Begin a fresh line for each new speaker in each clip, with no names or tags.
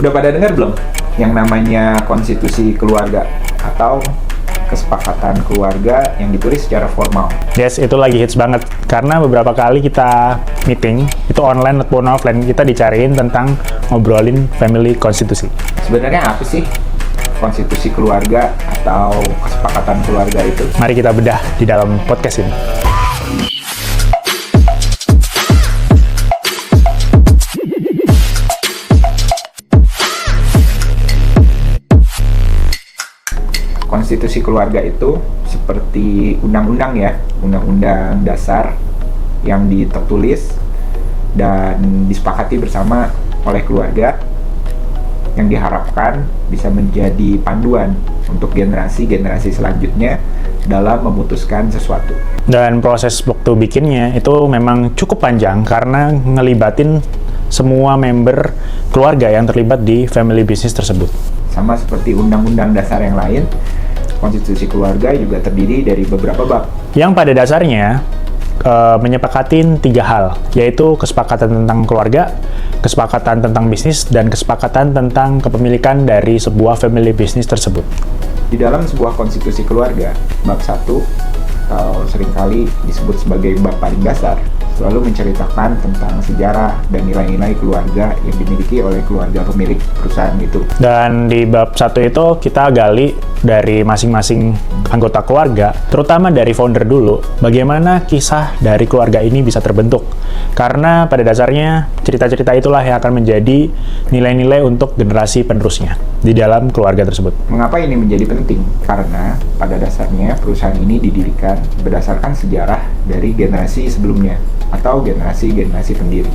Udah pada dengar belum yang namanya konstitusi keluarga atau kesepakatan keluarga yang ditulis secara formal?
Yes, itu lagi hits banget. Karena beberapa kali kita meeting, itu online ataupun offline, kita dicariin tentang ngobrolin family konstitusi.
Sebenarnya apa sih konstitusi keluarga atau kesepakatan keluarga itu?
Mari kita bedah di dalam podcast ini.
Konstitusi keluarga itu seperti undang-undang ya, undang-undang dasar yang tertulis dan disepakati bersama oleh keluarga yang diharapkan bisa menjadi panduan untuk generasi-generasi selanjutnya dalam memutuskan sesuatu.
Dan proses waktu bikinnya itu memang cukup panjang karena ngelibatin semua member keluarga yang terlibat di family business tersebut.
Sama seperti undang-undang dasar yang lain, konstitusi keluarga juga terdiri dari beberapa bab.
Yang pada dasarnya menyepakatin 3 hal, yaitu kesepakatan tentang keluarga, kesepakatan tentang bisnis, dan kesepakatan tentang kepemilikan dari sebuah family business tersebut.
Di dalam sebuah konstitusi keluarga, bab 1 atau seringkali disebut sebagai bab paling dasar, selalu menceritakan tentang sejarah dan nilai-nilai keluarga yang dimiliki oleh keluarga pemilik perusahaan itu.
Dan di bab 1 itu kita gali dari masing-masing anggota keluarga, terutama dari founder dulu, bagaimana kisah dari keluarga ini bisa terbentuk. Karena pada dasarnya cerita-cerita itulah yang akan menjadi nilai-nilai untuk generasi penerusnya di dalam keluarga tersebut.
Mengapa ini menjadi penting? Karena pada dasarnya perusahaan ini didirikan berdasarkan sejarah dari generasi sebelumnya atau generasi-generasi pendiri.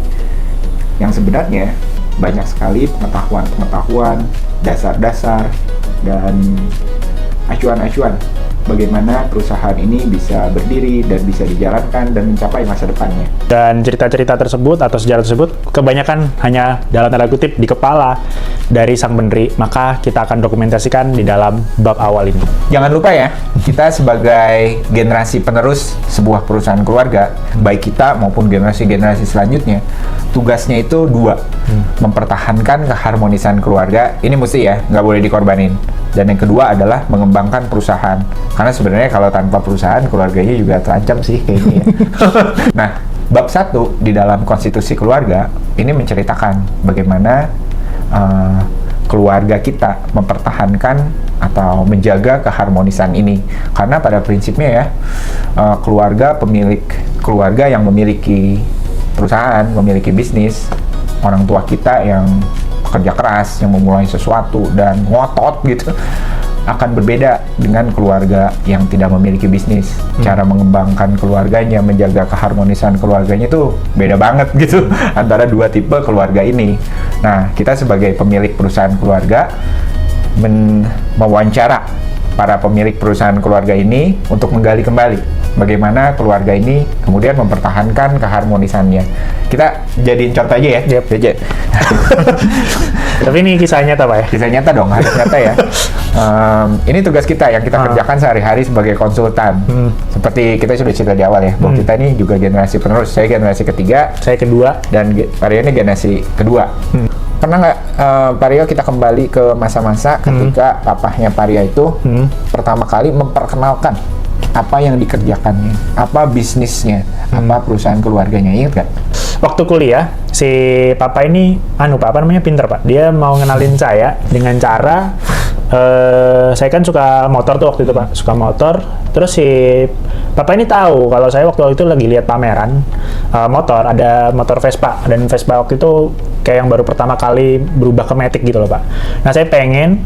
Yang sebenarnya banyak sekali pengetahuan-pengetahuan, dasar-dasar, dan acuan-acuan bagaimana perusahaan ini bisa berdiri dan bisa dijalankan dan mencapai masa depannya.
Dan cerita-cerita tersebut atau sejarah tersebut kebanyakan hanya dalam tanda kutip di kepala dari sang pendiri, maka kita akan dokumentasikan di dalam bab awal ini.
Jangan lupa ya, kita sebagai generasi penerus sebuah perusahaan keluarga, baik kita maupun generasi-generasi selanjutnya, tugasnya itu 2, mempertahankan keharmonisan keluarga, ini mesti ya, nggak boleh dikorbanin. Dan yang kedua adalah mengembangkan perusahaan. Karena sebenarnya kalau tanpa perusahaan, keluarganya juga terancam sih kayaknya ya. Nah, bab 1 di dalam konstitusi keluarga, ini menceritakan bagaimana keluarga kita mempertahankan atau menjaga keharmonisan ini. Karena pada prinsipnya ya, keluarga yang memiliki perusahaan, memiliki bisnis, orang tua kita yang pekerja keras, yang memulai sesuatu dan ngotot gitu, akan berbeda dengan keluarga yang tidak memiliki bisnis. Cara mengembangkan keluarganya, menjaga keharmonisan keluarganya itu beda banget gitu antara 2 tipe keluarga ini. Nah, kita sebagai pemilik perusahaan keluarga mewawancara para pemilik perusahaan keluarga ini untuk menggali kembali bagaimana keluarga ini kemudian mempertahankan keharmonisannya. Kita jadiin contoh aja ya.
Yep. Tapi ini kisah nyata Pak ya?
Kisah nyata dong, harus nyata ya. Ini tugas kita yang kita kerjakan sehari-hari sebagai konsultan. Seperti kita sudah cerita di awal ya, bahwa kita ini juga generasi penerus. Saya generasi ketiga,
saya kedua,
dan Pak Rio ini generasi kedua. Pernah nggak Pak Rio kita kembali ke masa-masa ketika papahnya Pak Rio itu pertama kali memperkenalkan apa yang dikerjakannya, apa bisnisnya, apa perusahaan keluarganya, ingat nggak?
Waktu kuliah, si papa ini, pinter Pak. Dia mau ngenalin saya dengan cara, saya kan suka motor tuh waktu itu Pak, suka motor. Terus si papa ini tahu kalau saya waktu itu lagi lihat pameran motor, ada motor Vespa, dan Vespa waktu itu kayak yang baru pertama kali berubah ke Matic gitu loh Pak. Nah saya pengen,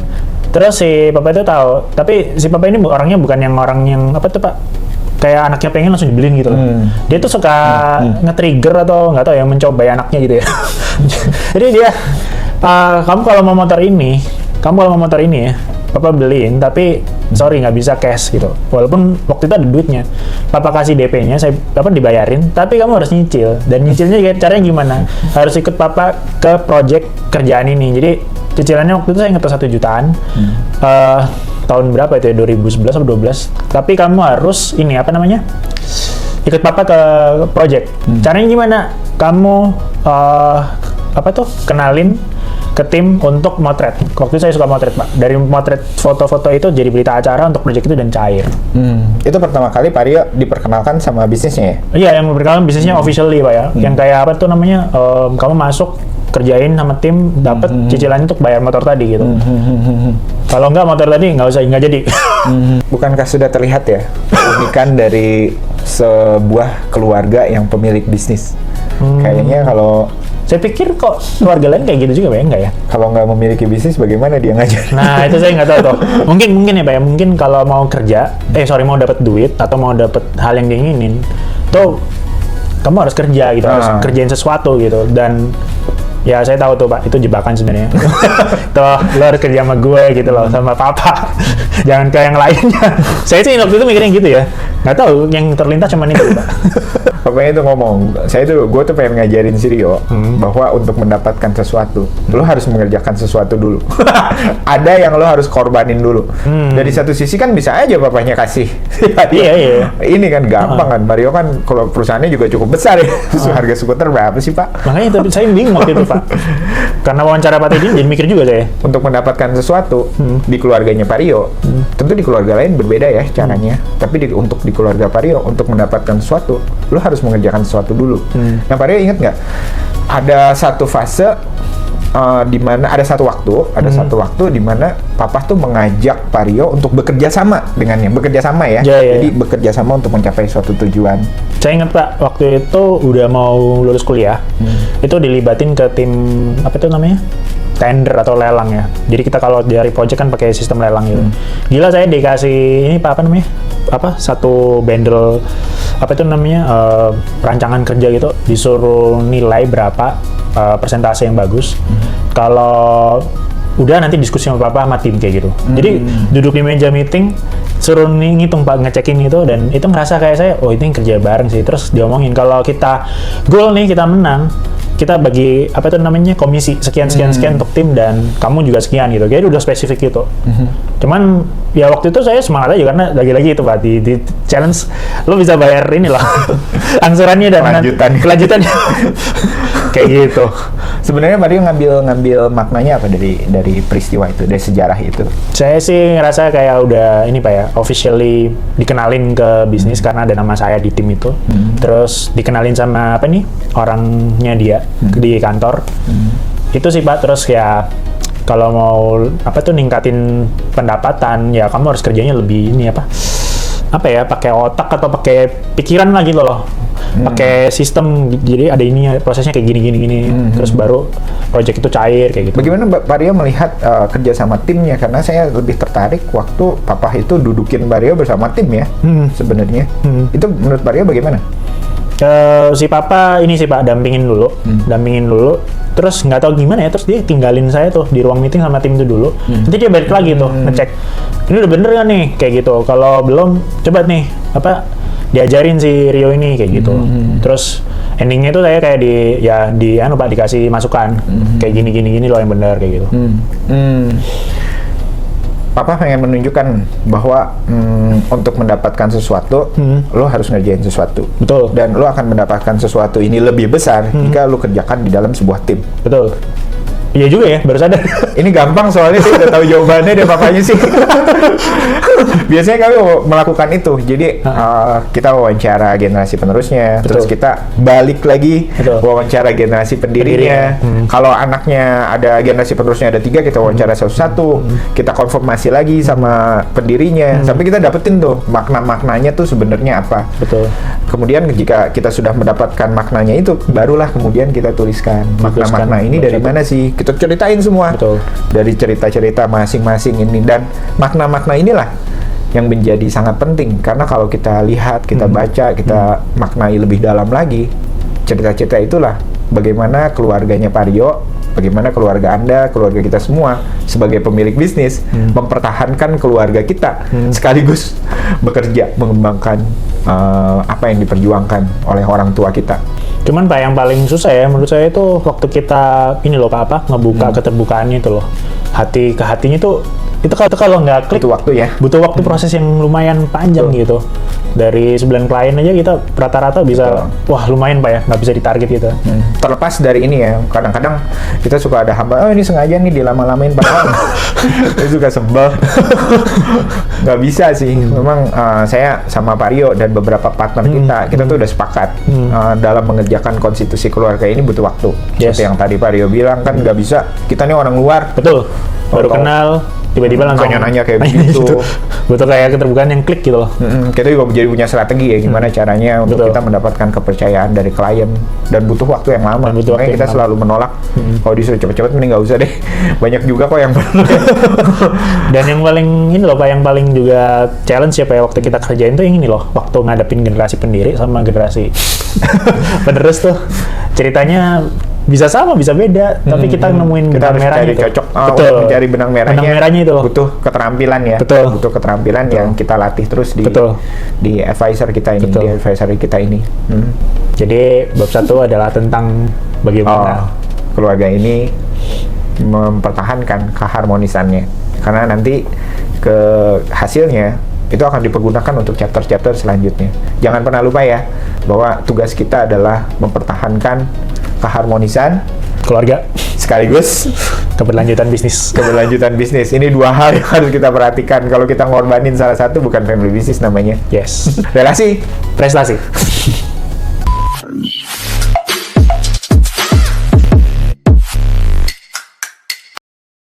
terus si papa itu tahu, tapi si papa ini orangnya bukan yang orang yang apa tuh Pak, kayak anaknya pengen langsung dibeliin gitu loh. Dia tuh suka nge-trigger atau nggak tahu yang mencobai anaknya gitu ya. Jadi dia, kamu kalau mau motor ini ya, papa beliin, tapi sorry nggak bisa cash gitu. Walaupun waktu itu ada duitnya, papa kasih DP-nya, papa dibayarin, tapi kamu harus nyicil. Dan nyicilnya caranya gimana? Harus ikut papa ke project kerjaan ini. Jadi cicilannya waktu itu saya ngetes 1 jutaan. Tahun berapa itu ya, 2011 atau 2012. Tapi kamu harus ikut papa ke project. Caranya gimana? Kamu kenalin ke tim untuk motret. Waktu itu saya suka motret, Pak. Dari motret foto-foto itu jadi berita acara untuk proyek itu dan cair.
Itu pertama kali Pak Rio diperkenalkan sama bisnisnya ya?
Iya, yang berkenalan bisnisnya officially, Pak ya. Yang kayak apa tuh namanya, kamu masuk, kerjain sama tim, dapat cicilannya untuk bayar motor tadi gitu. Kalau nggak motor tadi nggak jadi.
Bukankah sudah terlihat ya keunikan dari sebuah keluarga yang pemilik bisnis? Kayaknya kalau
Saya pikir kok keluarga lain kayak gitu juga, Pak ya? Enggak ya?
kalau nggak memiliki bisnis, bagaimana dia ngajar?
Nah, itu saya nggak tahu tuh. Mungkin ya, Pak ya. Mungkin kalau mau kerja, mau dapat duit atau mau dapat hal yang diinginin, tuh kamu harus kerja gitu, harus kerjain sesuatu gitu. Dan ya saya tahu tuh, Pak, itu jebakan sebenarnya. Tuh, lo harus kerja sama gue gitu loh, sama papa. Jangan ke yang lainnya. Saya sih waktu itu mikirnya gitu ya. Nggak tahu, yang terlintas cuma itu, Pak.
Papanya itu ngomong, gue tuh pengen ngajarin si Rio bahwa untuk mendapatkan sesuatu, lo harus mengerjakan sesuatu dulu. Ada yang lo harus korbanin dulu. Dari satu sisi kan bisa aja papanya kasih.
Iya.
Ini kan gampang kan, Mario kan kalau perusahaannya juga cukup besar ya. Harga skuter berapa sih Pak?
Makanya saya bingung waktu itu, Pak. Karena wawancara Pak Teddy jadi mikir juga saya.
Untuk mendapatkan sesuatu di keluarganya Pak Rio, tentu di keluarga lain berbeda ya caranya. Tapi untuk di keluarga Pak Rio, untuk mendapatkan sesuatu, lo harus mengerjakan sesuatu dulu. Nah, Pak Rio ingat nggak? Ada satu fase di mana ada satu waktu di mana Papa tuh mengajak Pak Rio untuk bekerja sama dengannya, bekerja sama ya. Jadi bekerja sama untuk mencapai suatu tujuan. Saya
ingat, Pak, waktu itu udah mau lulus kuliah, itu dilibatin ke tim apa itu namanya? Tender atau lelang ya. Jadi kita kalau dari project kan pakai sistem lelang gitu. Gila, saya dikasih ini apa namanya? Satu bundle apa itu namanya? Rancangan kerja gitu, disuruh nilai berapa persentase yang bagus. Kalau udah nanti diskusi sama Papa sama tim kayak gitu. Jadi duduk di meja meeting, suruh ngitung Pak, ngecekin itu, dan itu ngerasa kayak saya, oh ini kerja bareng sih. Terus diomongin kalau kita goal nih, kita menang, kita bagi apa itu namanya komisi sekian untuk tim dan kamu juga sekian gitu. Jadi udah spesifik gitu. Cuman ya waktu itu saya semangat aja karena lagi-lagi itu Pak di challenge lo bisa bayar ini loh angsurannya dan kelanjutannya kayak gitu.
Sebenarnya Mario ngambil maknanya apa dari peristiwa itu, dari sejarah itu?
Saya sih ngerasa kayak udah ini Pak ya, officially dikenalin ke bisnis karena ada nama saya di tim itu. Terus dikenalin sama apa nih orangnya dia di kantor. Itu sih Pak. Terus ya kalau mau apa tuh ningkatin pendapatan ya kamu harus kerjanya lebih ini apa ya, pakai otak atau pakai pikiran lah gitu loh. Pakai sistem, jadi ada ini prosesnya kayak gini terus baru project itu cair kayak gitu.
Bagaimana Pak Rio melihat kerja sama timnya? Karena saya lebih tertarik waktu Papa itu dudukin Pak Rio bersama tim ya sebenarnya. Itu menurut Pak Rio bagaimana?
Si Papa ini sih Pak dampingin dulu, terus nggak tahu gimana ya, terus dia tinggalin saya tuh di ruang meeting sama tim itu dulu. Nanti dia balik lagi tuh ngecek ini udah bener nggak nih kayak gitu. Kalau belum, coba nih diajarin si Rio ini kayak gitu. Terus endingnya itu saya kayak Pak dikasih masukan kayak gini loh yang benar kayak gitu.
Papa pengen menunjukkan bahwa untuk mendapatkan sesuatu, lo harus ngerjain sesuatu.
Betul.
Dan lo akan mendapatkan sesuatu ini lebih besar jika lo kerjakan di dalam sebuah tim.
Betul. Iya juga ya, baru sadar.
Ini gampang soalnya saya udah tahu jawabannya dari papanya sih. Biasanya kami melakukan itu. Jadi kita wawancara generasi penerusnya, terus kita balik lagi wawancara generasi pendirinya. Kalau anaknya ada generasi penerusnya ada 3, kita wawancara satu-satu. Kita konfirmasi lagi sama pendirinya, sampai kita dapetin tuh makna-maknanya tuh sebenarnya apa.
Betul.
Kemudian jika kita sudah mendapatkan maknanya itu, barulah kemudian kita tuliskan makna-makna ini dari mana sih. Kita ceritain semua.
Betul.
Dari cerita-cerita masing-masing ini, dan makna-makna inilah yang menjadi sangat penting karena kalau kita lihat, kita baca, kita maknai lebih dalam lagi, cerita-cerita itulah bagaimana keluarganya Pak Rio, bagaimana keluarga Anda, keluarga kita semua sebagai pemilik bisnis mempertahankan keluarga kita sekaligus bekerja mengembangkan apa yang diperjuangkan oleh orang tua kita.
Cuman Pak, yang paling susah ya menurut saya itu waktu kita ini loh Pak ngebuka keterbukaannya itu loh. Hati ke hatinya tuh itu kalau nggak klik
Itu waktu ya.
butuh waktu proses yang lumayan panjang gitu. Dari 9 klien aja kita rata-rata bisa, wah lumayan Pak ya, nggak bisa ditarget gitu.
Terlepas dari ini ya, kadang-kadang kita suka ada hamba, oh ini sengaja nih dilama-lamain padahal saya juga sebel. Nggak bisa sih, memang saya sama Pak Rio dan beberapa partner kita tuh udah sepakat dalam mengerjakan konstitusi keluarga ini butuh waktu.
Yes.
Seperti yang tadi Pak Rio bilang kan nggak bisa, kita nih orang luar.
Betul, baru
Tahu-tahu
kenal, tiba-tiba langsung
nanya-nanya kayak begitu.
Butuh kayak keterbukaan yang klik gitu loh.
Kita juga jadi punya strategi ya gimana caranya untuk
Betul.
kita mendapatkan kepercayaan dari klien dan butuh waktu yang lama.
Dan butuh waktu
Makanya kita
yang
selalu menolak kalau disuruh cepet-cepet mending nggak usah deh. Banyak juga kok yang perlu.
Dan yang paling ini loh Pak, yang paling juga challenge ya Pak ya, waktu kita kerjain tuh yang ini loh, waktu ngadepin generasi pendiri sama generasi penerus tuh ceritanya bisa sama bisa beda, tapi kita nemuin
Kita
benang
harus
merahnya
cari
itu.
cocok.
Betul.
Mencari benang merahnya.
Benang merahnya itu loh.
Butuh keterampilan ya.
Betul.
Butuh keterampilan yang kita latih terus di
Betul.
di advisor kita ini,
Betul.
di advisory kita ini.
Jadi bab 1 adalah tentang bagaimana
Keluarga ini mempertahankan keharmonisannya, karena nanti ke hasilnya itu akan dipergunakan untuk chapter-chapter selanjutnya. Jangan pernah lupa ya bahwa tugas kita adalah mempertahankan keharmonisan
keluarga
sekaligus
keberlanjutan bisnis.
keberlanjutan bisnis. Ini dua hal yang harus kita perhatikan. Kalau kita ngorbanin salah satu, bukan family business namanya.
Yes.
Relasi
Prestasi.